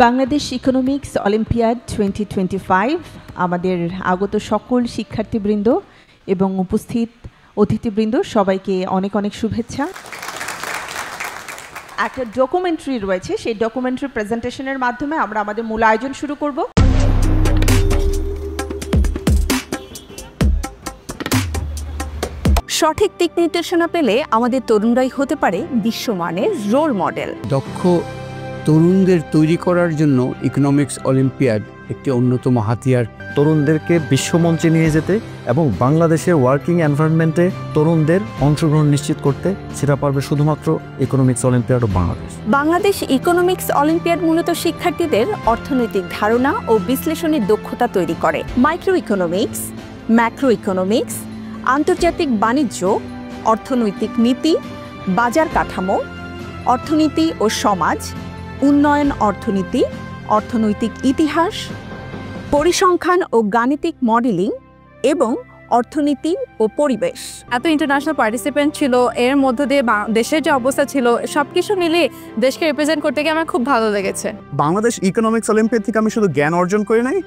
Bangladesh economics olympiad 2025 আমাদের আগত সকল শিক্ষার্থীবৃন্দ এবং উপস্থিত অতিথিবৃন্দ সবাইকে অনেক অনেক শুভেচ্ছা। একটা ডকুমেন্টারি রয়েছে, সেই ডকুমেন্টারি প্রেজেন্টেশনের মাধ্যমে আমরা আমাদের মূল আয়োজন শুরু করব। সঠিক দিক নির্দেশনা পেলে আমাদের তরুণরাই হতে পারে বিশ্বমানের রোল মডেল। দক্ষ তরুণদের তৈরি করার জন্য ইকোনমিক্স অলিম্পিয়াড একটি অন্যতম হাতিয়ার। তরুণদেরকে বিশ্বমঞ্চে নিয়ে যেতে এবং বাংলাদেশের ওয়ার্কিং এনভায়রনমেন্টে তরুণদের অংশগ্রহণ নিশ্চিত করতে সেটা পারবে শুধুমাত্র ইকোনমিক্স অলিম্পিয়াড ও বাংলাদেশ। বাংলাদেশ ইকোনমিক্স অলিম্পিয়াড মূলত শিক্ষার্থীদের অর্থনৈতিক ধারণা ও বিশ্লেষণের দক্ষতা তৈরি করে। মাইক্রো ইকোনমিক্স, ম্যাক্রো ইকোনমিক্স, আন্তর্জাতিক বাণিজ্য, অর্থনৈতিক নীতি, বাজার কাঠামো, অর্থনীতি ও সমাজ, উন্নয়ন অর্থনীতি, অর্থনৈতিক ইতিহাস, পরিসংখ্যান ও গাণিতিক মডেলিং এবং অর্থনীতি ও পরিবেশ। এত ইন্টারন্যাশনাল পার্টিসিপেন্ট ছিল, এর মধ্য দিয়ে দেশের যে অবস্থা ছিল সবকিছু মিলিয়ে দেশকে রিপ্রেজেন্ট করতে গিয়ে আমার খুব ভালো লেগেছে। বাংলাদেশ ইকোনমিক্স অলিম্পিয়াড থেকে আমি শুধু জ্ঞান অর্জন করি নাই,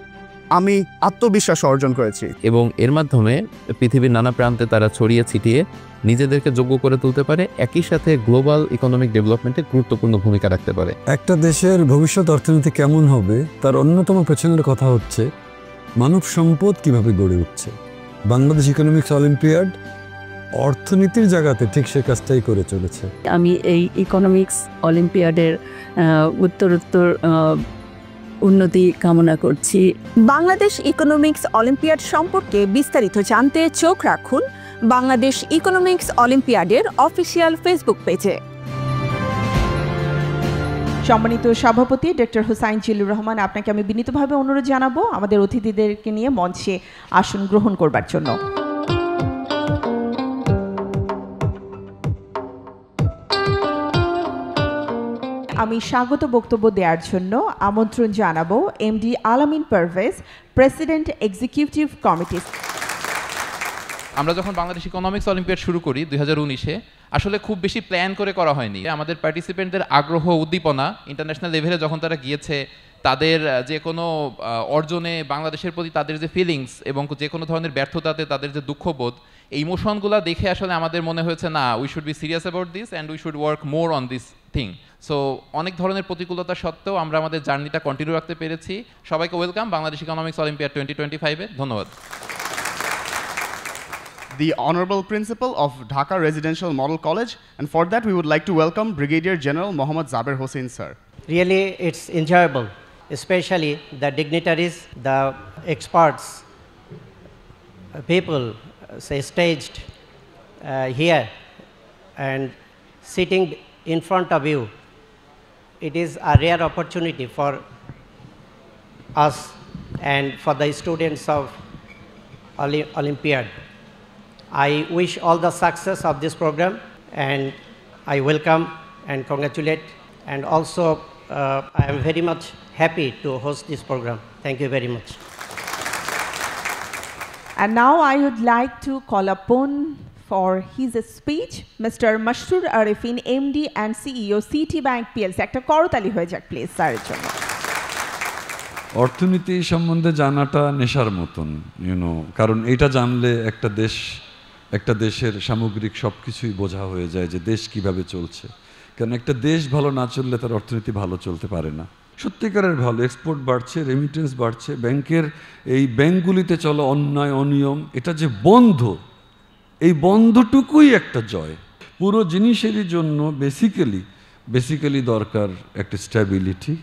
আমি আত্মবিশ্বাস অর্জন করেছি এবং এর মাধ্যমে পৃথিবীর নানা প্রান্তে তারা ছড়িয়ে ছিটিয়ে নিজেদেরকে যোগ্য করে তুলতে পারে, একই সাথে গ্লোবাল ইকোনমিক ডেভেলপমেন্টে গুরুত্বপূর্ণ ভূমিকা রাখতে পারে। একটা দেশের ভবিষ্যৎ অর্থনীতি কেমন হবে তার অন্যতম পেছনের কথা হচ্ছে মানব সম্পদ কিভাবে গড়ে উঠছে। বাংলাদেশ ইকোনমিক্স অলিম্পিয়াড অর্থনীতির জায়গাতে ঠিক সে কাজটাই করে চলেছে। আমি এই ইকোনমিক্স অলিম্পিয়াডের উত্তরোত্তর উন্নতি কামনা করছি। বাংলাদেশ ইকোনমিক্স অলিম্পিয়াড সম্পর্কে বিস্তারিত জানতে চোখ রাখুন বাংলাদেশ ইকোনমিক্স অলিম্পিয়াডের অফিসিয়াল ফেসবুক পেজে। সম্মানিত সভাপতি ডক্টর হুসাইন জিল্লুর রহমান, আপনাকে আমি বিনীতভাবে অনুরোধ জানাবো আমাদের অতিথিদেরকে নিয়ে মঞ্চে আসন গ্রহণ করবার জন্য। আমি স্বাগত বক্তব্য দেওয়ার জন্য আমন্ত্রণ জানাবো এমডি আলামিন পারভেজ, প্রেসিডেন্ট এক্সিকিউটিভ কমিটি। আমরা যখন বাংলাদেশ ইকোনমিক্স অলিম্পিয়াড শুরু করি 2019-এ, আসলে খুব বেশি প্ল্যান করে করা হয়নি। আমাদের পার্টিসিপেন্টদের আগ্রহ উদ্দীপনা ইন্টারন্যাশনাল লেভেলে যখন তারা গিয়েছে, তাদের যে কোনো অর্জনে বাংলাদেশের প্রতি তাদের যে ফিলিংস এবং যে কোনো ধরনের ব্যর্থতাতে তাদের যে দুঃখবোধ, এই ইমোশনগুলো দেখে আসলে আমাদের মনে হয়েছে না, we should be serious about this and we should work more on this thing. So অনেক ধরনের প্রতিকূলতা সত্ত্বেও আমরা আমাদের জার্নিটা কন্টিনিউ রাখতে পেরেছি। সবাইকে ওয়েলকাম বাংলাদেশ ইকোনমিক্স অলিম্পিয়াড 2025-এ। ধন্যবাদ। The Honorable Principal of Dhaka Residential Model College, and for that we would like to welcome Brigadier General Mohammad Zaber Hossain sir. Really it's enjoyable, especially the dignitaries, the experts, people say staged here and sitting in front of you. It is a rare opportunity for us and for the students of Olympiad. I wish all the success of this program, and I welcome and congratulate, and also I am very much happy to host this program. Thank you very much. And now I would like to call upon for his speech Mr. Mashroor Arifin, MD and CEO Citibank PLC. একটা করতালি হয়ে যাক please স্যারের জন্য। অর্থনীতি সম্বন্ধে জানাটা নেশার মতন, কারণ এটা জানলে একটা দেশের সামগ্রিক সব কিছুই বোঝা হয়ে যায় যে দেশ কিভাবে চলছে। কারণ একটা দেশ ভালো না চললে তার অর্থনীতি ভালো চলতে পারে না। সত্যিকারের ভালো, এক্সপোর্ট বাড়ছে, রেমিটেন্স বাড়ছে, এই ব্যাংকগুলিতে চলো অন্যায় অনিয়ম, এটা যে বন্ধ, এই বন্ধটুকুই একটা জয়। পুরো জিনিসেরই জন্য বেসিক্যালি দরকার একটা স্ট্যাবিলিটি,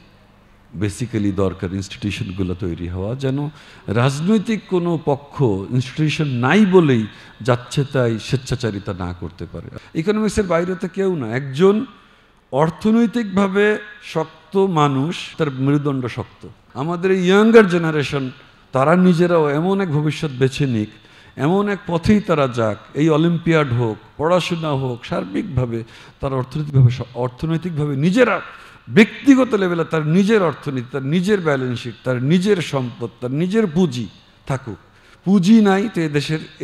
বেসিক্যালি দরকার ইনস্টিটিউশনগুলো তৈরি হওয়া, যেন রাজনৈতিক কোনো পক্ষ ইনস্টিটিউশন নাই বলেই যাচ্ছে তাই স্বেচ্ছাচারিতা না করতে পারে। ইকোনমিক্সের বাইরে তো কেউ না, একজন অর্থনৈতিকভাবে শক্ত মানুষ, তার মেরুদণ্ড শক্ত। আমাদের এই ইয়াঙ্গার জেনারেশন, তারা নিজেরাও এমন এক ভবিষ্যৎ বেছে নিক, এমন এক পথেই তারা যাক, এই অলিম্পিয়াড হোক, পড়াশোনা হোক, সার্বিকভাবে তারা অর্থনৈতিকভাবে নিজেরা ব্যক্তিগত লেভেলে তার নিজের অর্থনীতি, তার নিজের ব্যালেন্স শিট, তার নিজের সম্পদ, তার নিজের পুঁজি থাকুক। পুঁজি নাই তো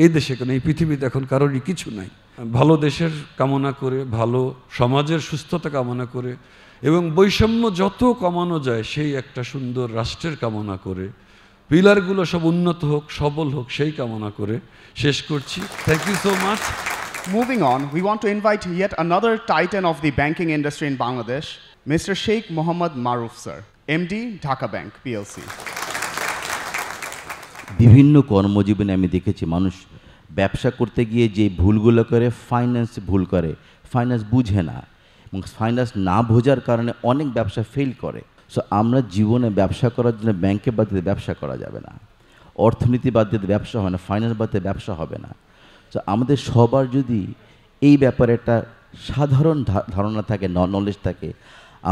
এই দেশে কেন, এই পৃথিবীতে এখন কারোরই কিছু নাই। ভালো দেশের কামনা করে, ভালো সমাজের সুস্থতা কামনা করে এবং বৈষম্য যত কমানো যায় সেই একটা সুন্দর রাষ্ট্রের কামনা করে, পিলারগুলো সব উন্নত হোক, সবল হোক, সেই কামনা করে শেষ করছি। Thank you so much. Moving on, we want to invite yet another titan of the banking industry in Bangladesh, Mr. Sheikh Mohammad Maruf sir, MD, Dhaka Bank PLC. বিভিন্ন কর্মজীবনে আমি দেখেছি মানুষ ব্যবসা করতে গিয়ে যে ভুলগুলো করে, ফাইন্যান্স ভুল করে, ফাইন্যান্স বুঝে না, এবং ফাইন্যান্স না বোঝার কারণে অনেক ব্যবসা ফেল করে। সো আমরা জীবনে ব্যবসা করার জন্য ব্যাংকে বাদ দিয়ে ব্যবসা করা যাবে না, অর্থনীতি বাদ দিয়ে ব্যবসা হয় না, ফাইন্যান্স বাদ দিয়ে ব্যবসা হবে না। সো আমাদের সবার যদি এই ব্যাপারে একটা সাধারণ ধারণা থাকে, নলেজ থাকে,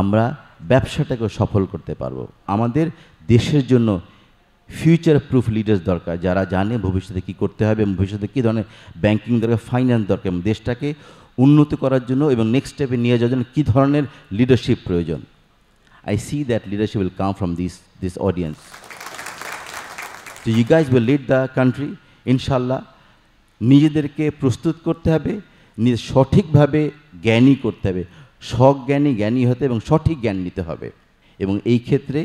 আমরা ব্যবসাটাকে সফল করতে পারবো। আমাদের দেশের জন্য ফিউচার প্রুফ লিডার্স দরকার, যারা জানে ভবিষ্যতে কী করতে হবে এবং ভবিষ্যতে কী ধরনের ব্যাংকিং দরকার, ফাইন্যান্স দরকার, এবং দেশটাকে উন্নত করার জন্য এবং নেক্সট স্টেপে নিয়ে যাওয়ার জন্য কী ধরনের লিডারশিপ প্রয়োজন। I see that leadership will come from this audience. So you guys will lead the country, inshallah. নিজেদেরকে প্রস্তুত করতে হবে, সঠিকভাবে জ্ঞানী করতে হবে, সজ্ঞানী জ্ঞানী হতে এবং সঠিক জ্ঞান নিতে হবে, এবং এই ক্ষেত্রে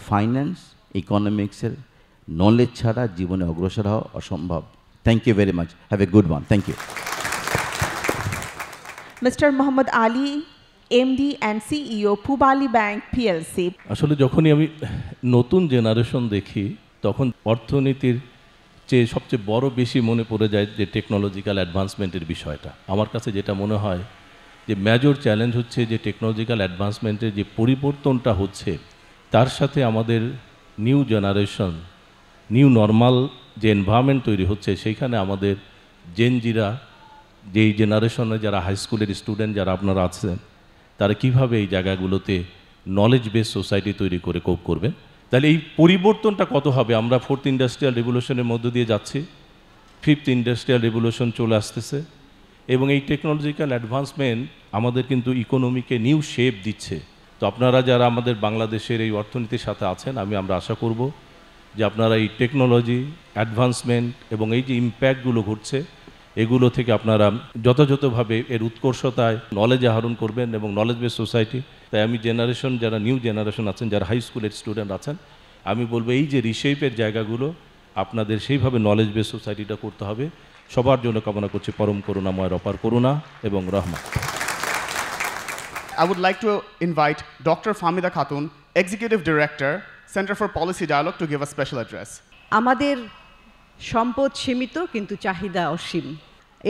ফাইন্যান্স, ইকোনমিক্সের নলেজ ছাড়া জীবনে অগ্রসর হওয়া অসম্ভব। Thank you very much. Have a good one. Thank you. Mr. Muhammad Ali, MD and CEO, Pubali Bank PLC. আসলে যখনই আমি নতুন জেনারেশন দেখি তখন অর্থনীতির চেয়ে সবচেয়ে বড় বেশি মনে পড়ে যায় যে টেকনোলজিক্যাল অ্যাডভান্সমেন্টের বিষয়টা। আমার কাছে যেটা মনে হয় যে মেজর চ্যালেঞ্জ হচ্ছে যে টেকনোলজিক্যাল অ্যাডভান্সমেন্টের যে পরিবর্তনটা হচ্ছে তার সাথে আমাদের নিউ জেনারেশন, নিউ নর্মাল যে এনভায়রনমেন্ট তৈরি হচ্ছে সেইখানে আমাদের জেনজিরা, যেই জেনারেশনে যারা হাই স্কুলের স্টুডেন্ট যারা আপনারা আছেন, তারা কিভাবে এই জায়গাগুলোতে নলেজ বেস সোসাইটি তৈরি করে কোপ করবেন। তাহলে এই পরিবর্তনটা কত হবে? আমরা 4th ইন্ডাস্ট্রিয়াল রেভলিউশনের মধ্য দিয়ে যাচ্ছি, 5th ইন্ডাস্ট্রিয়াল রেভলিউশন চলে আসতেছে, এবং এই টেকনোলজিক্যাল অ্যাডভান্সমেন্ট আমাদের কিন্তু ইকোনমিকে নিউ শেপ দিচ্ছে। তো আপনারা যারা আমাদের বাংলাদেশের এই অর্থনীতির সাথে আছেন, আমরা আশা করব যে আপনারা এই টেকনোলজি অ্যাডভান্সমেন্ট এবং এই যে ইম্প্যাক্টগুলো ঘটছে এগুলো থেকে আপনারা যথাযথভাবে এর উৎকর্ষতায় নলেজ আহরণ করবেন এবং নলেজ বেস সোসাইটি। তাই আমি জেনারেশন, যারা নিউ জেনারেশন আছেন, যারা হাই স্কুলের স্টুডেন্ট আছেন, আমি বলবো এই যে রিশেপের জায়গাগুলো আপনাদের সেইভাবে নলেজ বেস সোসাইটিটা করতে হবে। সবার জন্য কামনা করছি পরম করুণাময়ের অপার করুণা এবং রহমত। I would like to invite Dr. Fahmida Khatun, Executive Director, Center for Policy Dialogue, to give a special address. আমাদের সম্পদ সীমিত কিন্তু চাহিদা অসীম।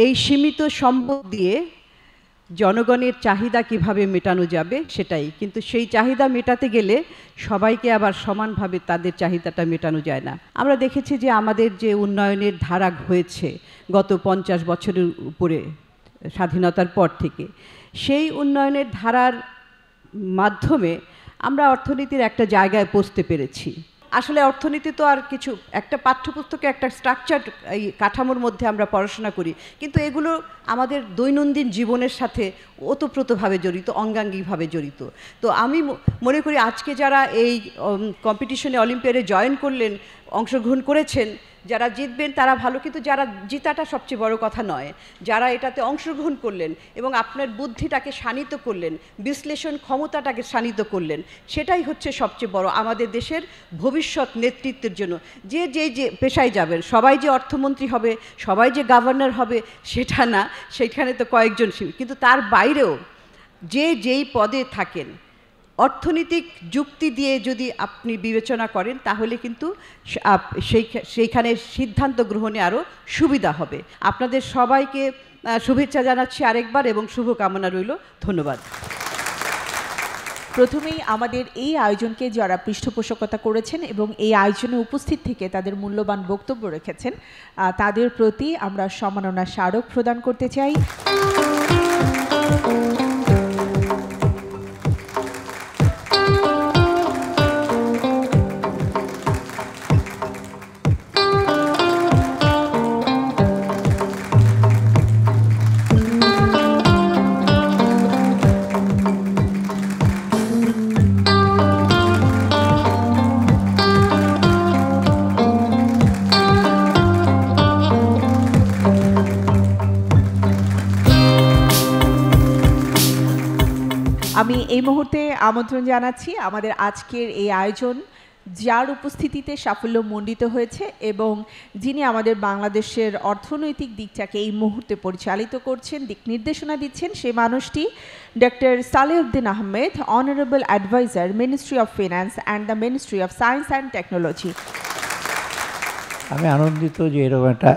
এই সীমিত সম্পদ দিয়ে জনগণের চাহিদা কিভাবে মেটানো যাবে সেটাই, কিন্তু সেই চাহিদা মেটাতে গেলে সবাইকে আবার সমানভাবে তাদের চাহিদাটা মেটানো যায় না। আমরা দেখেছি যে আমাদের যে উন্নয়নের ধারা হয়েছে গত 50 বছরের উপরে স্বাধীনতার পর থেকে, সেই উন্নয়নের ধারার মাধ্যমে আমরা অর্থনীতির একটা জায়গায় পৌঁছতে পেরেছি। আসলে অর্থনীতি তো আর কিছু একটা পাঠ্যপুস্তকে একটা স্ট্রাকচার এই কাঠামোর মধ্যে আমরা পড়াশোনা করি, কিন্তু এগুলো আমাদের দৈনন্দিন জীবনের সাথে ওতপ্রোতভাবে জড়িত, অঙ্গাঙ্গিভাবে জড়িত। তো আমি মনে করি আজকে যারা এই কম্পিটিশনে অলিম্পিয়াডে জয়েন করলেন, অংশগ্রহণ করেছেন, যারা জিতবেন তারা ভালো, কিন্তু যারা জিতাটা সবচেয়ে বড় কথা নয়, যারা এটাতে অংশগ্রহণ করলেন এবং আপনার বুদ্ধিটাকে শানিত করলেন, বিশ্লেষণ ক্ষমতাটাকে শানিত করলেন, সেটাই হচ্ছে সবচেয়ে বড় আমাদের দেশের ভবিষ্যৎ নেতৃত্বের জন্য। যে পেশায় যাবেন, সবাই যে অর্থমন্ত্রী হবে, সবাই যে গভর্নর হবে সেটা না, সেখানে তো কয়েকজন, কিন্তু তার বাইরেও যেই পদে থাকেন, অর্থনৈতিক যুক্তি দিয়ে যদি আপনি বিবেচনা করেন তাহলে কিন্তু সেইখানে সিদ্ধান্ত গ্রহণে আরও সুবিধা হবে। আপনাদের সবাইকে শুভেচ্ছা জানাচ্ছি আরেকবার এবং শুভকামনা রইল। ধন্যবাদ। প্রথমেই আমাদের এই আয়োজনকে যারা পৃষ্ঠপোষকতা করেছেন এবং এই আয়োজনে উপস্থিত থেকে তাদের মূল্যবান বক্তব্য রেখেছেন, তাদের প্রতি আমরা সম্মাননা স্মারক প্রদান করতে চাই। আমি এই মুহূর্তে আমন্ত্রণ জানাচ্ছি আমাদের আজকের এই আয়োজন যার উপস্থিতিতে সাফল্যমণ্ডিত হয়েছে এবং যিনি আমাদের বাংলাদেশের অর্থনৈতিক দিকটাকে এই মুহূর্তে পরিচালিত করছেন, দিক নির্দেশনা দিচ্ছেন, সেই মানুষটি doctor Salehuddin Ahmed, honourable adviser, ministry of finance and the ministry of science and technology. আমি আনন্দিত যে এরকম একটা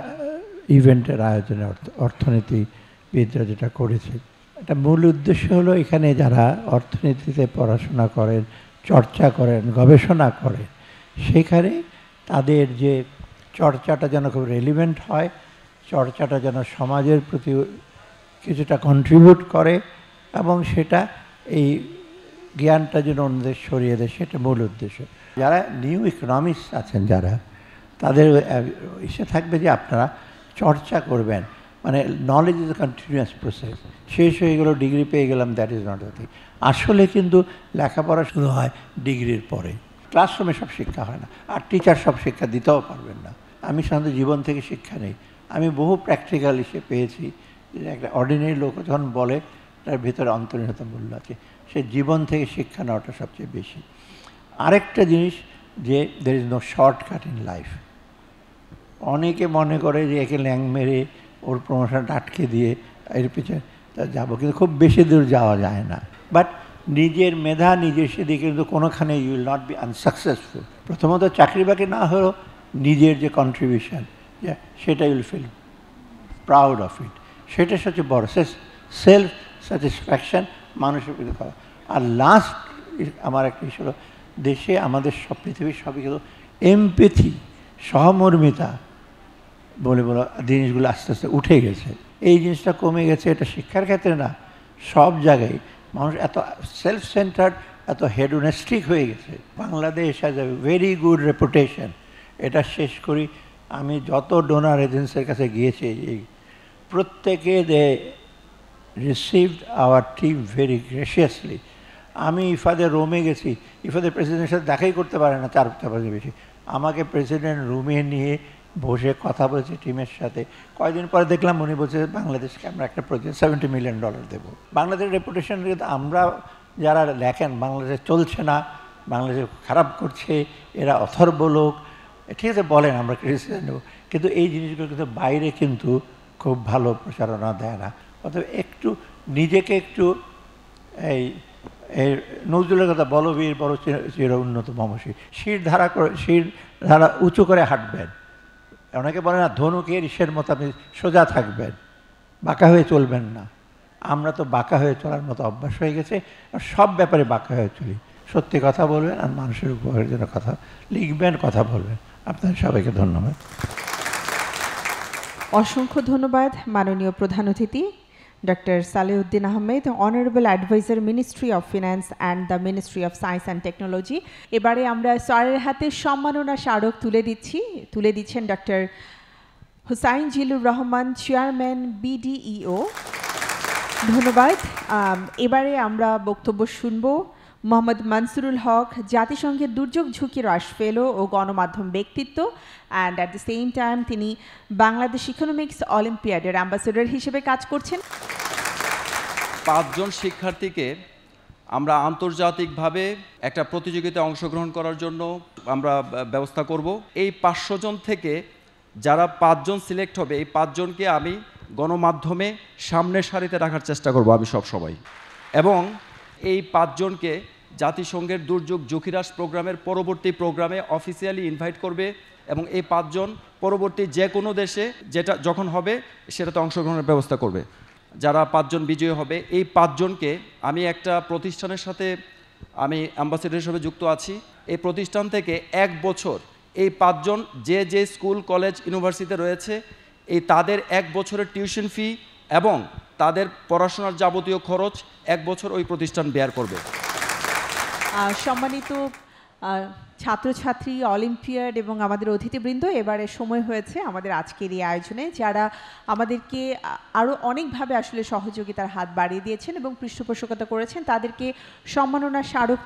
ইভেন্টের আয়োজনে অর্থনীতিবিদরা যেটা করেছে, একটা মূল উদ্দেশ্য হলো এখানে যারা অর্থনীতিতে পড়াশোনা করেন, চর্চা করেন, গবেষণা করেন, সেখানে তাদের যে চর্চাটা যেন খুব রেলিভেন্ট হয়, চর্চাটা যেন সমাজের প্রতি কিছুটা কন্ট্রিবিউট করে এবং সেটা এই জ্ঞানটা যেন অন্যদের ছড়িয়ে দেয়, সেটা মূল উদ্দেশ্য। যারা নিউ ইকোনমিক্স আছেন যারা, তাদের ইসে থাকবে যে আপনারা চর্চা করবেন, মানে knowledge is a continuous process. শেষ হয়ে গেল, ডিগ্রি পেয়ে গেলাম, that is not the thing. আসলে কিন্তু লেখাপড়া শুরু হয় ডিগ্রির পরে, ক্লাসরুমে সব শিক্ষা হয় না, আর টিচার সব শিক্ষা দিতেও পারবেন না। আমি সাধারণত জীবন থেকে শিক্ষা নেই, আমি বহু প্র্যাকটিক্যাল এসে পেয়েছি যে একটা অর্ডিনারি লোক যখন বলে তার ভিতরে অন্তর্নিহিত মূল্য আছে, সে জীবন থেকে শিক্ষা নেওয়াটা সবচেয়ে বেশি। আরেকটা জিনিস যে there is no shortcut in life. অনেকে মনে করে যে একে ল্যাং মেরে ওর প্রমোশনটা আটকে দিয়ে এর পিছনে যাবো, কিন্তু খুব বেশি দূর যাওয়া যায় না। বাট নিজের মেধা নিজের সেদিকে কিন্তু কোনোখানে you will not be unsuccessful. প্রথমত চাকরি বাকরি না হলেও নিজের যে কন্ট্রিবিউশন, সেটা you'll feel proud of it, সেটা সবচেয়ে বড় সেলফ স্যাটিসফ্যাকশান মানুষের প্রতি করা। আর লাস্ট আমার একটা ইস্যু হলো, দেশে আমাদের সব পৃথিবীর সবই কিন্তু এমপ্যাথি, সহমর্মিতা বলে জিনিসগুলো আস্তে আস্তে উঠে গেছে। এই জিনিসটা কমে গেছে, এটা শিক্ষার ক্ষেত্রে না, সব জায়গায় মানুষ এত সেলফ সেন্টার্ড, এত হেডোনেস্টিক হয়ে গেছে। Bangladesh has a very good reputation. এটা শেষ করি, আমি যত ডোনার এজেন্সির কাছে গিয়েছি, এই প্রত্যেকে দে received our team very graciously. আমি ইফাদের রোমে গেছি, ইফাদের প্রেসিডেন্টের সাথে দেখাই করতে পারে না 4-5 বেশি, আমাকে প্রেসিডেন্ট রুমে নিয়ে বসে কথা বলেছে টিমের সাথে। কয়েকদিন পরে দেখলাম উনি বলছে বাংলাদেশকে আমরা একটা প্রজেক্ট $70 মিলিয়ন দেবো। বাংলাদেশের রেপুটেশন কিন্তু আমরা যারা লেখেন বাংলাদেশে চলছে না, বাংলাদেশে খারাপ করছে, এরা অথর্ব লোক, ঠিক আছে বলেন, আমরা ক্রিটিসিজম নেব, কিন্তু এই জিনিসগুলো কিন্তু বাইরে কিন্তু খুব ভালো প্রচারণা দেয় না। অতএব একটু নিজেকে একটু এই নজরুলের কথা, বলবীর বড় চির উন্নত মমসী, শির ধারা উঁচু করে হাঁটবেন। অনেকে বলে না ধনুকের ইসের মতো আপনি সোজা থাকবেন, বাঁকা হয়ে চলবেন না। আমরা তো বাঁকা হয়ে চলার মতো অভ্যাস হয়ে গেছে, আর সব ব্যাপারে বাঁকা হয়ে চলি। সত্যি কথা বলবেন আর মানুষের উপকারের জন্য কথা লিখবেন, কথা বলবেন। আপনাদের সবাইকে ধন্যবাদ। অসংখ্য ধন্যবাদ মাননীয় প্রধান অতিথি doctor Salehuddin Ahmed, honourable adviser, ministry of finance and the ministry of science and technology. এবারে আমরা স্যারের হাতে সম্মাননা স্মারক তুলে দিচ্ছেন doctor Hossain Zillur Rahman, chairman, BDEO। ধন্যবাদ। এবারে আমরা বক্তব্য শুনব মোহাম্মদ মনসুরুল হক, জাতিসংঘের দুর্যোগ ঝুঁকি হ্রাস ফেলো ও গণমাধ্যম ব্যক্তিত্ব, and at the same time তিনি বাংলাদেশ ইকোনমিক্স অলিম্পিয়াডের অ্যাম্বাসেডর হিসেবে কাজ করছেন। 5 জন শিক্ষার্থীকে আমরা আন্তর্জাতিকভাবে একটা প্রতিযোগিতায় অংশগ্রহণ করার জন্য আমরা ব্যবস্থা করব। এই 500 জন থেকে যারা 5 জন সিলেক্ট হবে, এই 5 জনকে আমি গণমাধ্যমে সামনের সারিতে রাখার চেষ্টা করব আমি সবসময়, এবং এই 5 জনকে জাতিসংঘের দুর্যোগ ঝুঁকি হ্রাস প্রোগ্রামের পরবর্তী প্রোগ্রামে অফিসিয়ালি ইনভাইট করবে, এবং এই 5 জন পরবর্তী যে কোনো দেশে যেটা যখন হবে সেটাতে অংশগ্রহণের ব্যবস্থা করবে। যারা 5 জন বিজয়ী হবে, এই 5 জনকে আমি একটা প্রতিষ্ঠানের সাথে আমি অ্যাম্বাসেডর হিসেবে যুক্ত আছি। এই প্রতিষ্ঠান থেকে 1 বছর এই 5 জন যে স্কুল, কলেজ, ইউনিভার্সিটিতে রয়েছে, এই তাদের 1 বছরের টিউশন ফি এবং তাদের পড়াশোনার যাবতীয় খরচ 1 বছর ওই প্রতিষ্ঠান বেয়ার করবে। সম্মানিত ছাত্রছাত্রী, অলিম্পিয়াড এবং আমাদের অতিথিবৃন্দ, এবারে সময় হয়েছে আমাদের আজকের এই আয়োজনে যারা আমাদেরকে আরও অনেকভাবে আসলে সহযোগিতার হাত বাড়িয়ে দিয়েছেন এবং পৃষ্ঠপোষকতা করেছেন, তাদেরকে সম্মাননা স্মারক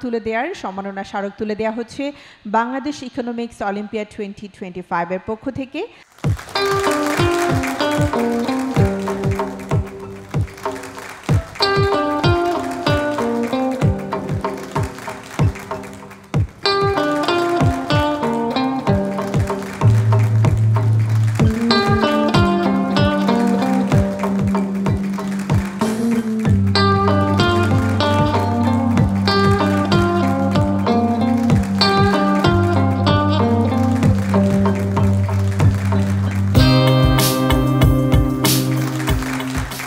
তুলে দেওয়া হচ্ছে বাংলাদেশ ইকোনমিক্স অলিম্পিয়াড 2025 এর পক্ষ থেকে।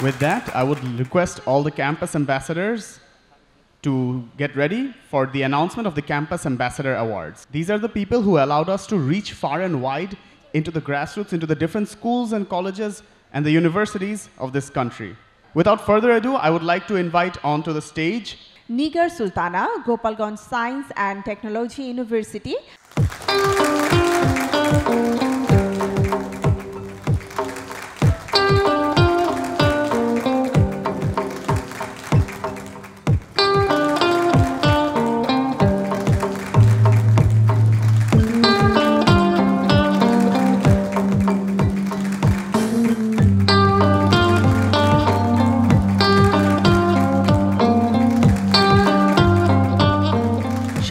With that, I would request all the campus ambassadors to get ready for the announcement of the Campus Ambassador Awards. These are the people who allowed us to reach far and wide into the grassroots, into the different schools and colleges and the universities of this country. Without further ado, I would like to invite onto the stage Nigar Sultana, Gopalganj Science and Technology University.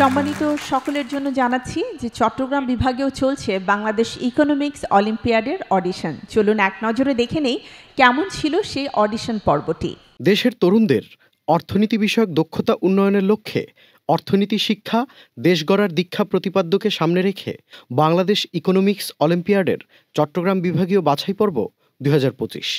সম্মানিত সকলের জন্য জানাচ্ছি যে চট্টগ্রাম বিভাগেও চলছে Bangladesh economics অলিম্পিয়াডের audition. চলুন এক নজরে দেখে নেই কেমন ছিল সেই অডিশন পর্বটি। দেশের তরুণদের অর্থনীতি বিষয়ক দক্ষতা উন্নয়নের লক্ষ্যে অর্থনীতি শিক্ষা দেশ গড়ার দীক্ষা প্রতিপাদ্যকে সামনে রেখে বাংলাদেশ ইকোনমিক্স অলিম্পিয়াডের চট্টগ্রাম বিভাগীয় বাছাই পর্ব 2025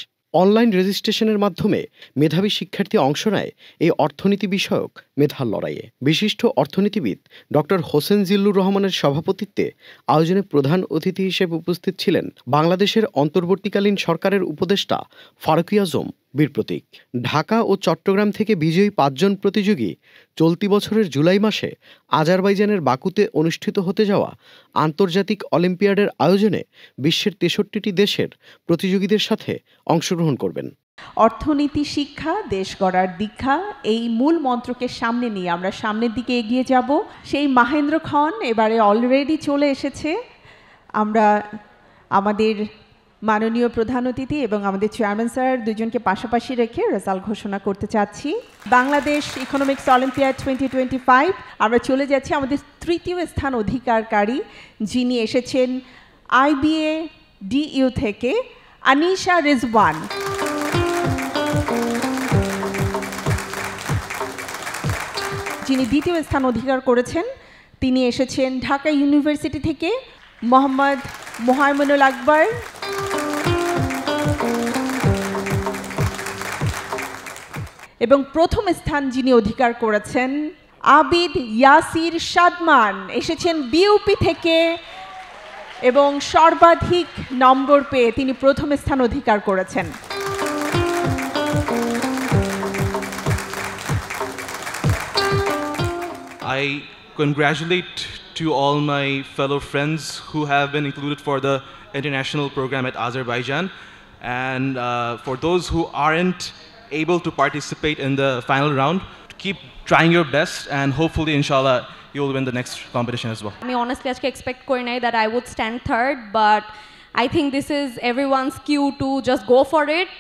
অনলাইন রেজিস্ট্রেশনের মাধ্যমে মেধাবী শিক্ষার্থী অংশ নেয় এই অর্থনীতি বিষয়ক মেধার লড়াইয়ে। বিশিষ্ট অর্থনীতিবিদ ডক্টর হোসেন জিল্লুর রহমানের সভাপতিত্বে আয়োজনে প্রধান অতিথি হিসেবে উপস্থিত ছিলেন বাংলাদেশের অন্তর্বর্তীকালীন সরকারের উপদেষ্টা ফারুকী আজম বীর প্রতীক। ঢাকা ও চট্টগ্রাম থেকে বিজয়ী 5 জন প্রতিযোগী চলতি বছরের জুলাই মাসে আজারবাইজানের বাকুতে অনুষ্ঠিত হতে যাওয়া আন্তর্জাতিক অলিম্পিয়াডের আয়োজনে বিশ্বের 63টি দেশের প্রতিযোগীদের সাথে অংশগ্রহণ করবেন। অর্থনীতি শিক্ষা দেশ গড়ার দীক্ষা এই মূল মন্ত্রকে সামনে নিয়ে আমরা সামনের দিকে এগিয়ে যাব। সেই মহেন্দ্র খন এবারে অলরেডি চলে এসেছে। আমরা আমাদের মাননীয় প্রধান অতিথি এবং আমাদের চেয়ারম্যান স্যার দুজনকে পাশাপাশি রেখে রেজাল্ট ঘোষণা করতে চাচ্ছি। বাংলাদেশ ইকোনমিক্স অলিম্পিয়াড 2025 আমরা চলে যাচ্ছি আমাদের তৃতীয় স্থান অধিকারকারী যিনি এসেছেন IBA DU থেকে আনিশা রিজওয়ান। যিনি দ্বিতীয় স্থান অধিকার করেছেন তিনি এসেছেন ঢাকা ইউনিভার্সিটি থেকে মোহাম্মদ মোহাইমুনুল আকবর। এবং প্রথম স্থান যিনি অধিকার করেছেন আবিদ ইয়াসির সাদমান এসেছেন বিউপি থেকে এবং সর্বাধিক নম্বর পেয়ে তিনি প্রথম স্থান অধিকার করেছেন। I congratulate to all my fellow friends who have been included for the international program at Azerbaijan, and for those who aren't able to participate in the final round, keep trying your best and hopefully inshallah you'll win the next competition as well. I honestly আজকে expect করি নাই that I would stand third, but I think this is everyone's cue to just go for it.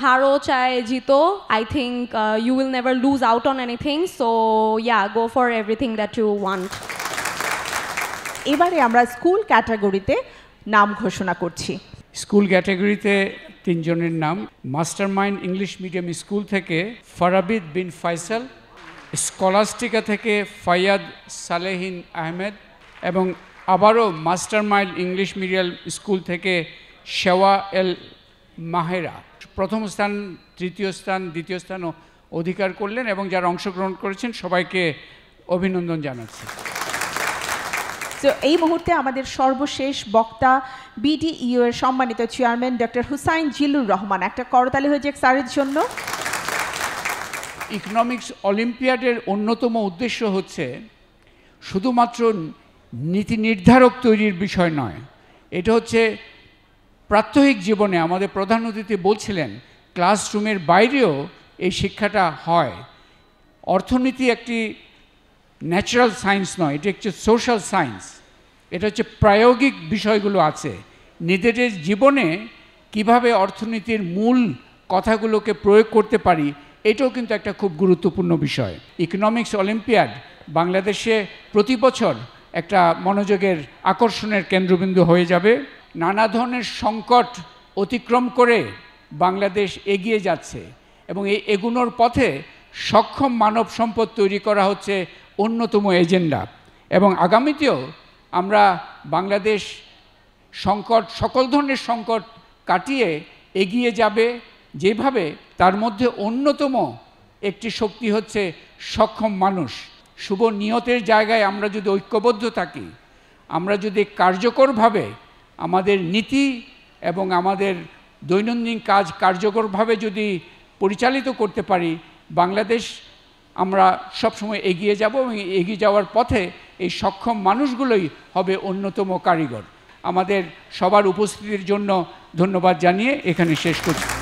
Haro chahe jito, I think you will never lose out on anything, so yeah, go for everything that you want. এবারে আমরা school ক্যাটাগরিতে নাম ঘোষণা করছি। School ক্যাটাগরিতে 3 জনের নাম। Mastermind English medium school থেকে ফারাবিদ বিন ফয়সাল, স্কলাস্টিকা থেকে ফায়াদ সালেহিন আহমেদ এবং আবারও মাস্টারমাইন্ড ইংলিশ মিডিয়াম স্কুল থেকে শেওয়া এল মাহেরা প্রথম স্থান, তৃতীয় স্থান, দ্বিতীয় স্থানও অধিকার করলেন এবং যারা অংশগ্রহণ করেছেন সবাইকে অভিনন্দন জানাচ্ছি। তো এই মুহূর্তে আমাদের সর্বশেষ বক্তা BDEU এর সম্মানিত চেয়ারম্যান ডক্টর হুসাইন জিল্লুর রহমান। একটা করতালি হয়ে যাক স্যারের জন্য। ইকোনমিক্স অলিম্পিয়াডের অন্যতম উদ্দেশ্য হচ্ছে শুধুমাত্র নীতি নির্ধারক তৈরির বিষয় নয়, এটা হচ্ছে প্রাত্যহিক জীবনে আমাদের প্রধান অতিথি বলছিলেন ক্লাসরুমের বাইরেও এই শিক্ষাটা হয়। অর্থনীতি একটি ন্যাচারাল সায়েন্স নয়, এটা একটি সোশ্যাল সায়েন্স। এটা হচ্ছে প্রায়োগিক বিষয়গুলো আছে নিজেদের জীবনে কিভাবে অর্থনীতির মূল কথাগুলোকে প্রয়োগ করতে পারি, এটাও কিন্তু একটা খুব গুরুত্বপূর্ণ বিষয়। ইকোনমিক্স অলিম্পিয়াড বাংলাদেশে প্রতি বছর একটা মনোযোগের আকর্ষণের কেন্দ্রবিন্দু হয়ে যাবে। নানা ধরনের সংকট অতিক্রম করে বাংলাদেশ এগিয়ে যাচ্ছে এবং এই এগুনোর পথে সক্ষম মানব সম্পদ তৈরি করা হচ্ছে অন্যতম এজেন্ডা এবং আগামীতেও আমরা বাংলাদেশ সংকট সকল ধরনের সংকট কাটিয়ে এগিয়ে যাবে, যেভাবে তার মধ্যে অন্যতম একটি শক্তি হচ্ছে সক্ষম মানুষ। শুভ নিয়তের জায়গায় আমরা যদি ঐক্যবদ্ধ থাকি, আমরা যদি কার্যকরভাবে আমাদের নীতি এবং আমাদের দৈনন্দিন কাজ কার্যকরভাবে যদি পরিচালিত করতে পারি, বাংলাদেশ আমরা সবসময় এগিয়ে যাব এবং এগিয়ে যাওয়ার পথে এই সক্ষম মানুষগুলোই হবে অন্যতম কারিগর। আমাদের সবার উপস্থিতির জন্য ধন্যবাদ জানিয়ে এখানে শেষ করছি।